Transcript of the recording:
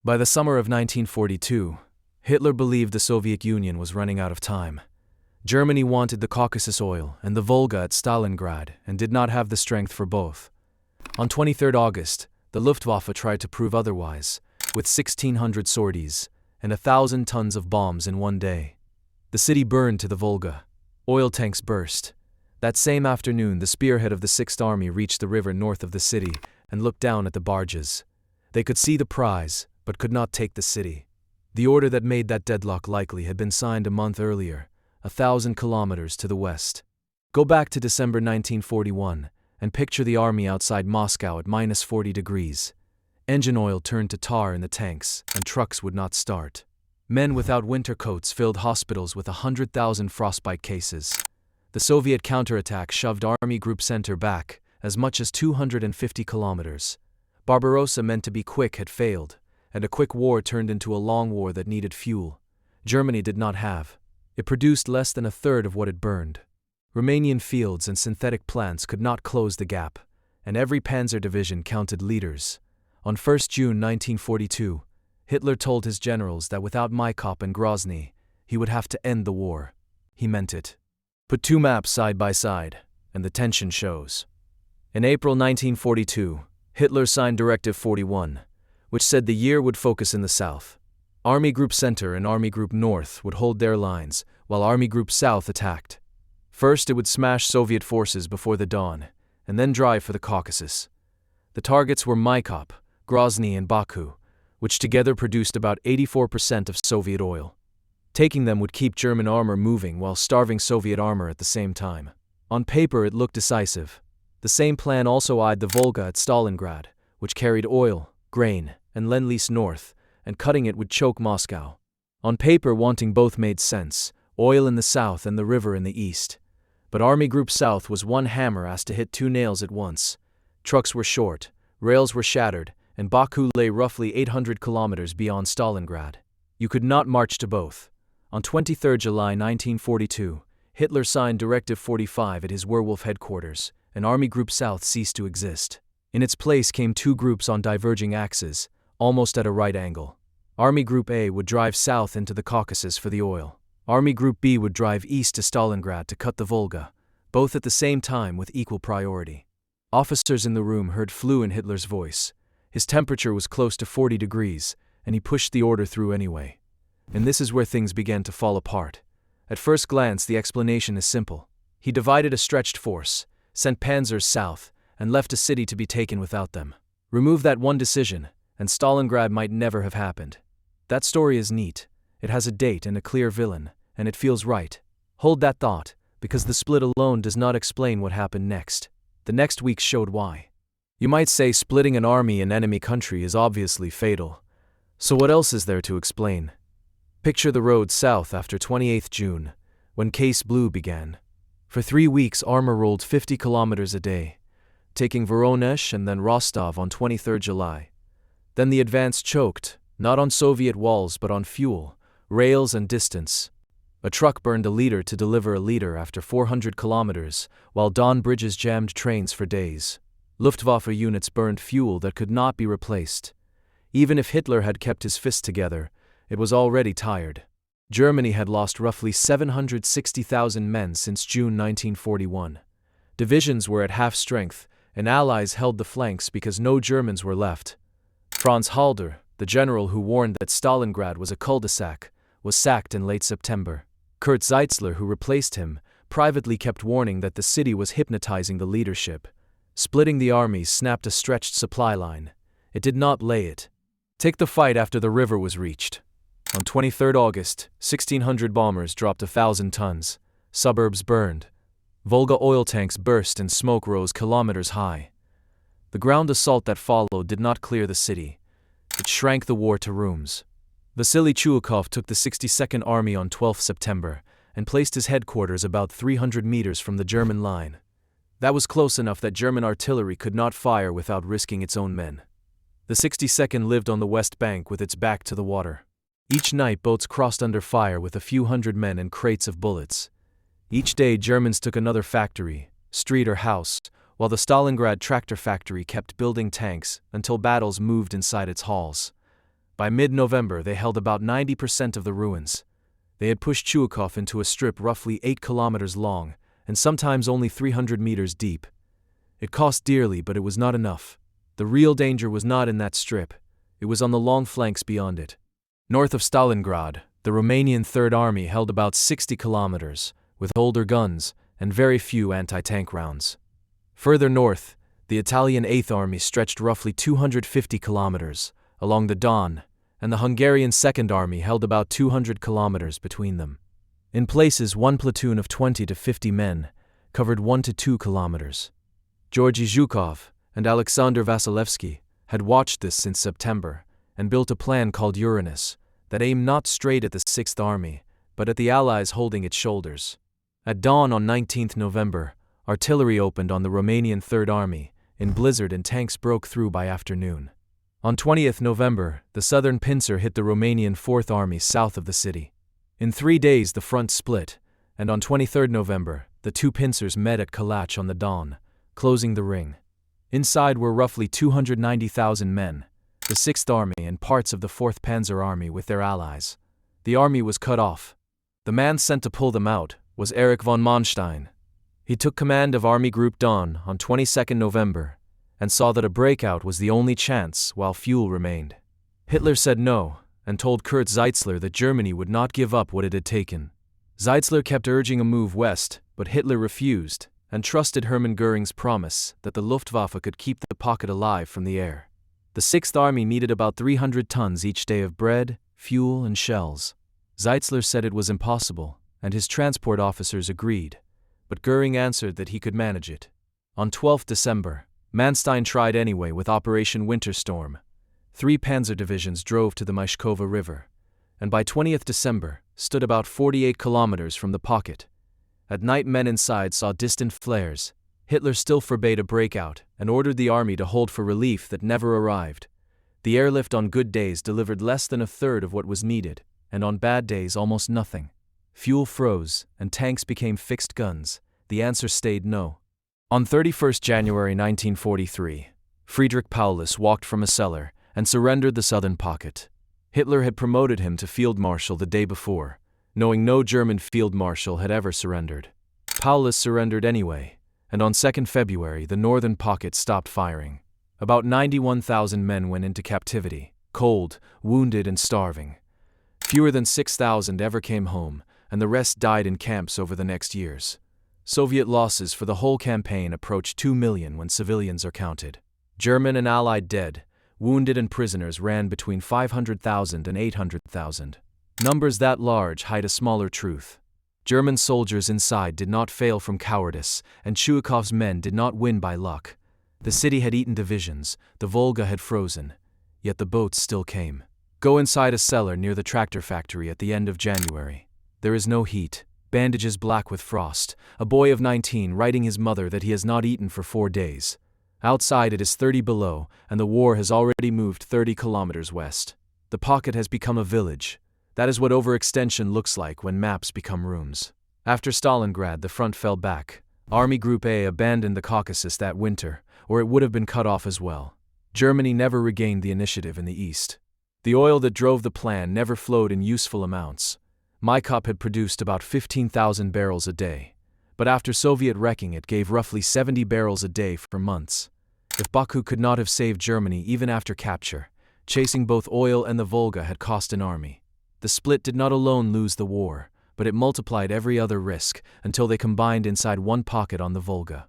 By the summer of 1942, Hitler believed the Soviet Union was running out of time. Germany wanted the Caucasus oil and the Volga at Stalingrad and did not have the strength for both. On 23 August, the Luftwaffe tried to prove otherwise, with 1,600 sorties and 1,000 tons of bombs in one day. The city burned to the Volga. Oil tanks burst. That same afternoon, the spearhead of the 6th Army reached the river north of the city and looked down at the barges. They could see the prize, but could not take the city. The order that made that deadlock likely had been signed a month earlier, 1,000 kilometers to the west. Go back to December 1941 and picture the army outside Moscow at minus 40 degrees. Engine oil turned to tar in the tanks, and trucks would not start. Men without winter coats filled hospitals with 100,000 frostbite cases. The Soviet counterattack shoved Army Group Center back as much as 250 kilometers. Barbarossa, meant to be quick, had failed, and a quick war turned into a long war that needed fuel. Germany did not have. It produced less than a third of what it burned. Romanian fields and synthetic plants could not close the gap, and every panzer division counted leaders. On 1 June 1942, Hitler told his generals that without Maikop and Grozny, he would have to end the war. He meant it. Put two maps side by side, and the tension shows. In April 1942, Hitler signed Directive 41, which said the year would focus in the south. Army Group Center and Army Group North would hold their lines, while Army Group South attacked. First, it would smash Soviet forces before the dawn, and then drive for the Caucasus. The targets were Maikop, Grozny, and Baku, which together produced about 84% of Soviet oil. Taking them would keep German armor moving while starving Soviet armor at the same time. On paper, it looked decisive. The same plan also eyed the Volga at Stalingrad, which carried oil, grain, and Lend-Lease north, and cutting it would choke Moscow. On paper, wanting both made sense, oil in the south and the river in the east. But Army Group South was one hammer asked to hit two nails at once. Trucks were short, rails were shattered, and Baku lay roughly 800 kilometers beyond Stalingrad. You could not march to both. On 23 July 1942, Hitler signed Directive 45 at his Werwolf headquarters, and Army Group South ceased to exist. In its place came two groups on diverging axes, almost at a right angle. Army Group A would drive south into the Caucasus for the oil. Army Group B would drive east to Stalingrad to cut the Volga, both at the same time with equal priority. Officers in the room heard flew in Hitler's voice. His temperature was close to 40 degrees, and he pushed the order through anyway. And this is where things began to fall apart. At first glance, the explanation is simple. He divided a stretched force, sent panzers south, and left a city to be taken without them. Remove that one decision, and Stalingrad might never have happened. That story is neat. It has a date and a clear villain, and it feels right. Hold that thought, because the split alone does not explain what happened next. The next week showed why. You might say splitting an army in enemy country is obviously fatal. So what else is there to explain? Picture the road south after 28 June, when Case Blue began. For 3 weeks, armor rolled 50 kilometers a day, taking Voronezh and then Rostov on 23 July. Then the advance choked, not on Soviet walls but on fuel, rails and distance. A truck burned a liter to deliver a liter after 400 kilometers, while Don bridges jammed trains for days. Luftwaffe units burned fuel that could not be replaced. Even if Hitler had kept his fists together, it was already tired. Germany had lost roughly 760,000 men since June 1941. Divisions were at half strength, and Allies held the flanks because no Germans were left. Franz Halder, the general who warned that Stalingrad was a cul-de-sac, was sacked in late September. Kurt Zeitzler, who replaced him, privately kept warning that the city was hypnotizing the leadership. Splitting the armies snapped a stretched supply line. It did not lay it. Take the fight after the river was reached. On 23 August, 1,600 bombers dropped 1,000 tons. Suburbs burned. Volga oil tanks burst and smoke rose kilometers high. The ground assault that followed did not clear the city. It shrank the war to rooms. Vasily Chuikov took the 62nd Army on 12 September and placed his headquarters about 300 meters from the German line. That was close enough that German artillery could not fire without risking its own men. The 62nd lived on the west bank with its back to the water. Each night boats crossed under fire with a few hundred men and crates of bullets. Each day Germans took another factory, street or house, while the Stalingrad tractor factory kept building tanks until battles moved inside its halls. By mid-November, they held about 90% of the ruins. They had pushed Chuikov into a strip roughly 8 kilometers long, and sometimes only 300 meters deep. It cost dearly, but it was not enough. The real danger was not in that strip. It was on the long flanks beyond it. North of Stalingrad, the Romanian Third Army held about 60 kilometers, with older guns and very few anti-tank rounds. Further north, the Italian Eighth Army stretched roughly 250 kilometers along the Don, and the Hungarian Second Army held about 200 kilometers between them. In places, one platoon of 20 to 50 men covered 1 to 2 kilometers. Georgy Zhukov and Alexander Vasilevsky had watched this since September and built a plan called Uranus that aimed not straight at the Sixth Army, but at the Allies holding its shoulders. At dawn on 19th November, artillery opened on the Romanian Third Army in blizzard and tanks broke through by afternoon. On 20th November, the southern pincer hit the Romanian Fourth Army south of the city. In 3 days the front split, and on 23rd November, the two pincers met at Kalach on the Don, closing the ring. Inside were roughly 290,000 men, the Sixth Army and parts of the Fourth Panzer Army with their allies. The army was cut off. The man sent to pull them out was Erich von Manstein. He took command of Army Group Don on 22nd November and saw that a breakout was the only chance while fuel remained. Hitler said no and told Kurt Zeitzler that Germany would not give up what it had taken. Zeitzler kept urging a move west, but Hitler refused and trusted Hermann Göring's promise that the Luftwaffe could keep the pocket alive from the air. The Sixth Army needed about 300 tons each day of bread, fuel, and shells. Zeitzler said it was impossible, and his transport officers agreed, but Göring answered that he could manage it. On 12 December, Manstein tried anyway with Operation Winterstorm. 3 panzer divisions drove to the Maishkova River, and by 20th December, stood about 48 kilometers from the pocket. At night, men inside saw distant flares. Hitler still forbade a breakout and ordered the army to hold for relief that never arrived. The airlift on good days delivered less than a third of what was needed, and on bad days almost nothing. Fuel froze, and tanks became fixed guns. The answer stayed no. On 31st January 1943, Friedrich Paulus walked from a cellar and surrendered the southern pocket. Hitler had promoted him to field marshal the day before, knowing no German field marshal had ever surrendered. Paulus surrendered anyway, and on 2nd February the northern pocket stopped firing. About 91,000 men went into captivity, cold, wounded, and starving. Fewer than 6,000 ever came home, and the rest died in camps over the next years. Soviet losses for the whole campaign approached 2 million when civilians are counted. German and Allied dead, wounded, and prisoners ran between 500,000 and 800,000. Numbers that large hide a smaller truth. German soldiers inside did not fail from cowardice, and Chuikov's men did not win by luck. The city had eaten divisions, the Volga had frozen, yet the boats still came. Go inside a cellar near the tractor factory at the end of January. There is no heat, bandages black with frost, a boy of 19 writing his mother that he has not eaten for 4 days. Outside it is 30 below, and the war has already moved 30 kilometers west. The pocket has become a village. That is what overextension looks like when maps become rooms. After Stalingrad, the front fell back. Army Group A abandoned the Caucasus that winter, or it would have been cut off as well. Germany never regained the initiative in the east. The oil that drove the plan never flowed in useful amounts. Maikop had produced about 15,000 barrels a day, but after Soviet wrecking it gave roughly 70 barrels a day for months. If Baku could not have saved Germany even after capture, chasing both oil and the Volga had cost an army. The split did not alone lose the war, but it multiplied every other risk until they combined inside one pocket on the Volga.